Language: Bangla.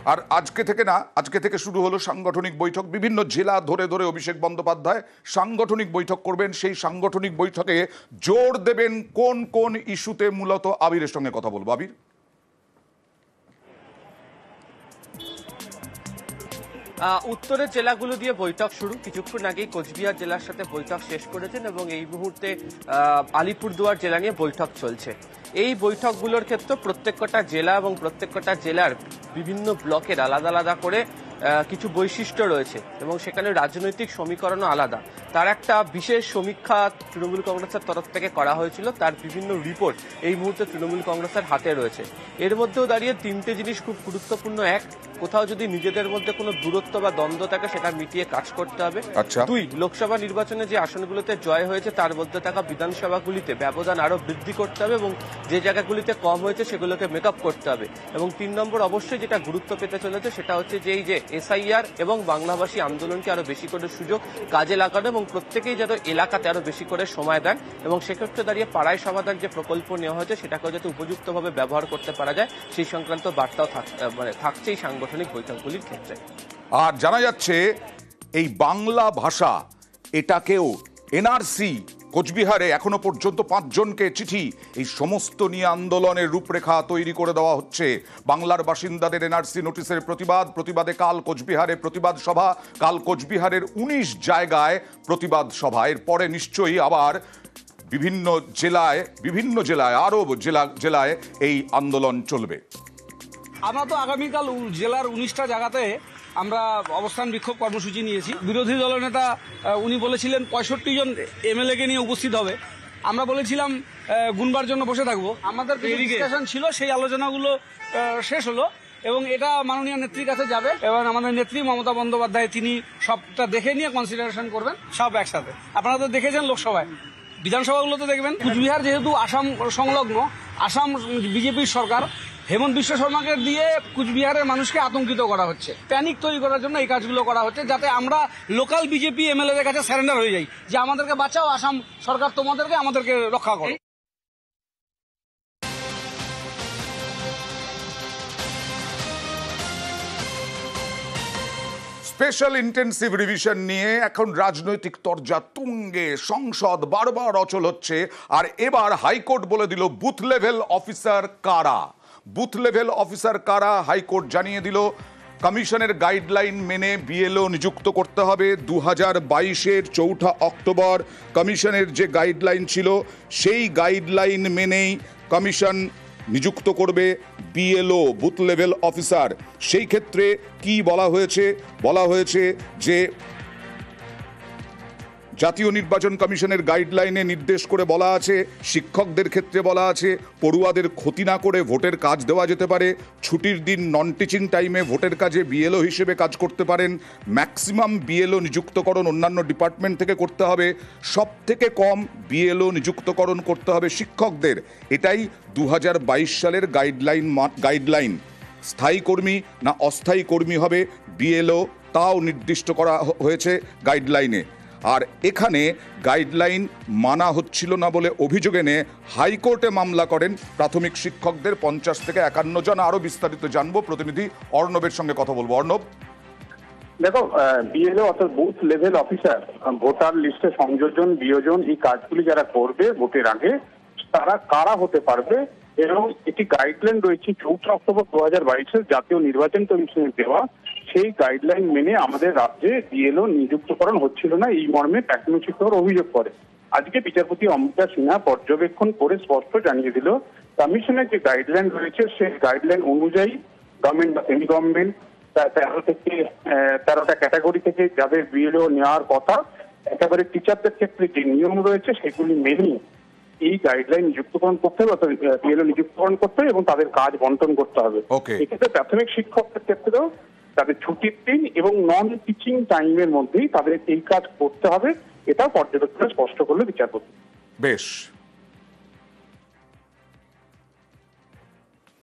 আর আজকে থেকে শুরু হলো সাংগঠনিক বৈঠক। বিভিন্ন জেলা ধরে ধরে অভিষেক বন্দ্যোপাধ্যায় সাংগঠনিক বৈঠক করবেন। সেই সাংগঠনিক বৈঠকে জোর দেবেন কোন কোন ইস্যুতে, মূলত আবিরের সঙ্গে কথা বলবো। আবির, উত্তরের জেলাগুলো দিয়ে বৈঠক শুরু। কিছুক্ষণ আগেই কোচবিহার জেলার সাথে বৈঠক শেষ করেছেন এবং এই মুহূর্তে আলিপুরদুয়ার জেলা নিয়ে বৈঠক চলছে। এই বৈঠকগুলোর ক্ষেত্রে প্রত্যেকটা জেলা এবং প্রত্যেকটা জেলার বিভিন্ন ব্লকের আলাদা আলাদা করে কিছু বৈশিষ্ট্য রয়েছে এবং সেখানে রাজনৈতিক সমীকরণও আলাদা। তার একটা বিশেষ সমীক্ষা তৃণমূল কংগ্রেসের তরফ থেকে করা হয়েছিল, তার বিভিন্ন রিপোর্ট এই মুহূর্তে তৃণমূল কংগ্রেসের হাতে রয়েছে। এর মধ্যেও দাঁড়িয়ে তিনটে জিনিস খুব গুরুত্বপূর্ণ। এক, কোথাও যদি নিজেদের মধ্যে কোনো দূরত্ব বা দ্বন্দ্ব থাকে সেটা মিটিয়ে কাজ করতে হবে। দুই, লোকসভা নির্বাচনে যে আসনগুলোতে জয় হয়েছে তার মধ্যে থাকা বিধানসভাগুলিতে ব্যবধান আরো বৃদ্ধি করতে হবে এবং যে জায়গাগুলিতে কম হয়েছে সেগুলোকে মেকআপ করতে হবে। এবং 3 নম্বর অবশ্যই যেটা গুরুত্ব পেতে চলেছে সেটা হচ্ছে যে এই যে এসআইআর এবং বাংলাভাষী আন্দোলনকে আরো বেশি করে সুযোগ কাজে লাগানো এবং প্রত্যেকেই যাতে এলাকাতে আরো বেশি করে সময় দেন এবং সেক্ষেত্রে দাঁড়িয়ে পাড়ায় সমাধান যে প্রকল্প নেওয়া হয়েছে সেটাকেও যাতে উপযুক্তভাবে ব্যবহার করতে পারা যায় সেই সংক্রান্ত বার্তাও থাকছে এই সাংগঠনিক বৈঠকগুলির ক্ষেত্রে। আর জানা যাচ্ছে এই বাংলা ভাষা এটাকেও এনআরসি কোচবিহারে এখনো পর্যন্ত 5 জনকে চিঠি, এই সমস্ত নিয়ে আন্দোলনের রূপরেখা তৈরি করে দেওয়া হচ্ছে। বাংলার বাসিন্দাদের এনআরসি নোটিশের প্রতিবাদে কাল কোচবিহারে প্রতিবাদ সভা। কাল কোচবিহারের 19 জায়গায় প্রতিবাদ সভা। এরপরে নিশ্চয়ই আবার বিভিন্ন জেলায় আরো জেলায় এই আন্দোলন চলবে। আমরা তো আগামীকাল জেলার 19টা জায়গাতে আমরা অবস্থান বিক্ষোভ কর্মসূচি নিয়েছি। বিরোধী দলনেতা উনি বলেছিলেন 65 জন এমএলএকে নিয়ে উপস্থিত হবে। আমরা বলেছিলাম গুনবার জন্য বসে থাকবো। আমাদের ডিসকাশন ছিল, সেই আলোচনাগুলো শেষ হলো এবং এটা মাননীয় নেত্রীর কাছে যাবে এবং আমাদের নেত্রী মমতা বন্দ্যোপাধ্যায় তিনি সবটা দেখে নিয়ে কনসিডারেশন করবেন সব একসাথে। আপনারা তো দেখেছেন লোকসভায়, বিধানসভাগুলো তো দেখবেন। কুচবিহার যেহেতু আসাম সংলগ্ন, আসাম বিজেপির সরকার, হেমন্ত বিশ্ব শর্মাকে দিয়ে কুচবিহারের মানুষকে আতঙ্কিত করা হচ্ছে, প্যানিক তৈরি করার জন্য এই কাজগুলো করা হচ্ছে, যাতে আমরা লোকাল বিজেপি এমএলএদের কাছে সারেন্ডার হয়ে যাই যে আমাদেরকে বাঁচাও, আসাম সরকার আমাদেরকে রক্ষা করো। স্পেশাল ইন্টেন্সিভ রিভিশন নিয়ে এখন রাজনৈতিক তরজা তুঙ্গে। সংসদ বারবার অচল হচ্ছে আর এবার হাইকোর্ট বলে দিল বুথ লেভেল অফিসার কারা। হাইকোর্ট জানিয়ে দিল কমিশনের গাইডলাইন মেনে বিএলও নিযুক্ত করতে হবে। 2022-এর 4 অক্টোবর কমিশনের যে গাইডলাইন ছিল সেই গাইডলাইন মেনেই কমিশন নিযুক্ত করবে বিএলও, বুথ লেভেল অফিসার। সেই ক্ষেত্রে কি বলা হয়েছে যে জাতীয় নির্বাচন কমিশনের গাইডলাইনে নির্দেশ করে বলা আছে, শিক্ষকদের ক্ষেত্রে বলা আছে পড়ুয়াদের ক্ষতি না করে ভোটের কাজ দেওয়া যেতে পারে। ছুটির দিন নন টিচিং টাইমে ভোটের কাজে বিএলও হিসেবে কাজ করতে পারেন। ম্যাক্সিমাম বিএলও নিযুক্তকরণ অন্যান্য ডিপার্টমেন্ট থেকে করতে হবে। সব থেকে কম বিএলও নিযুক্তকরণ করতে হবে শিক্ষকদের। এটাই 2022 সালের গাইডলাইন। স্থায়ী কর্মী না অস্থায়ী কর্মী হবে বিএলও তাও নির্দিষ্ট করা হয়েছে গাইডলাইনে। আর এখানে গাইডলাইন মানা হচ্ছিল না বলে অভিযোগ এনে হাইকোর্টে মামলা করেন প্রাথমিক শিক্ষকদের 50 থেকে 51 জন। আরো বিস্তারিত জানবো, প্রতিনিধি অর্ণবের সঙ্গে কথা বলবো। অর্ণব, দেখো, বিএলও অর্থাৎ বুথ লেভেল অফিসার, ভোটার লিস্টে সংযোজন বিয়োজন এই কাজগুলি যারা করবে ভোটের আগে, তারা কারা হতে পারবে এবং এটি গাইডলাইন রয়েছে 4 অক্টোবর 2022-এর জাতীয় নির্বাচন কমিশনের দেওয়া। সেই গাইডলাইন মেনে আমাদের রাজ্যে বিএলও নিযুক্তকরণ হচ্ছিল না, এই মর্মে প্রাথমিক শিক্ষক অভিযোগ করে। আজকে বিচারপতি অমৃতা সিনহা পর্যবেক্ষণ করে স্পষ্ট জানিয়ে দিল, কমিশনের যে গাইডলাইন রয়েছে সেই গাইডলাইন অনুযায়ী গভর্নমেন্ট বা সেমি গভর্নমেন্ট 13টা ক্যাটাগরি থেকে যাদের বিএলও নেওয়ার কথা, একেবারে টিচারদের ক্ষেত্রে যে নিয়ম রয়েছে সেগুলি মেনে এই গাইডলাইন নিযুক্তকরণ করতে হবে, বিএলও নিযুক্তকরণ করতে হবে এবং তাদের কাজ বন্টন করতে হবে। এক্ষেত্রে প্রাথমিক শিক্ষকদের ক্ষেত্রেও তাদের ছুটির দিন এবং নন টিচিং টাইমের মধ্যেই তাদের এই কাজ করতে হবে, এটাও পর্যবেক্ষণে স্পষ্ট করলো বিচারপতি। বেশ।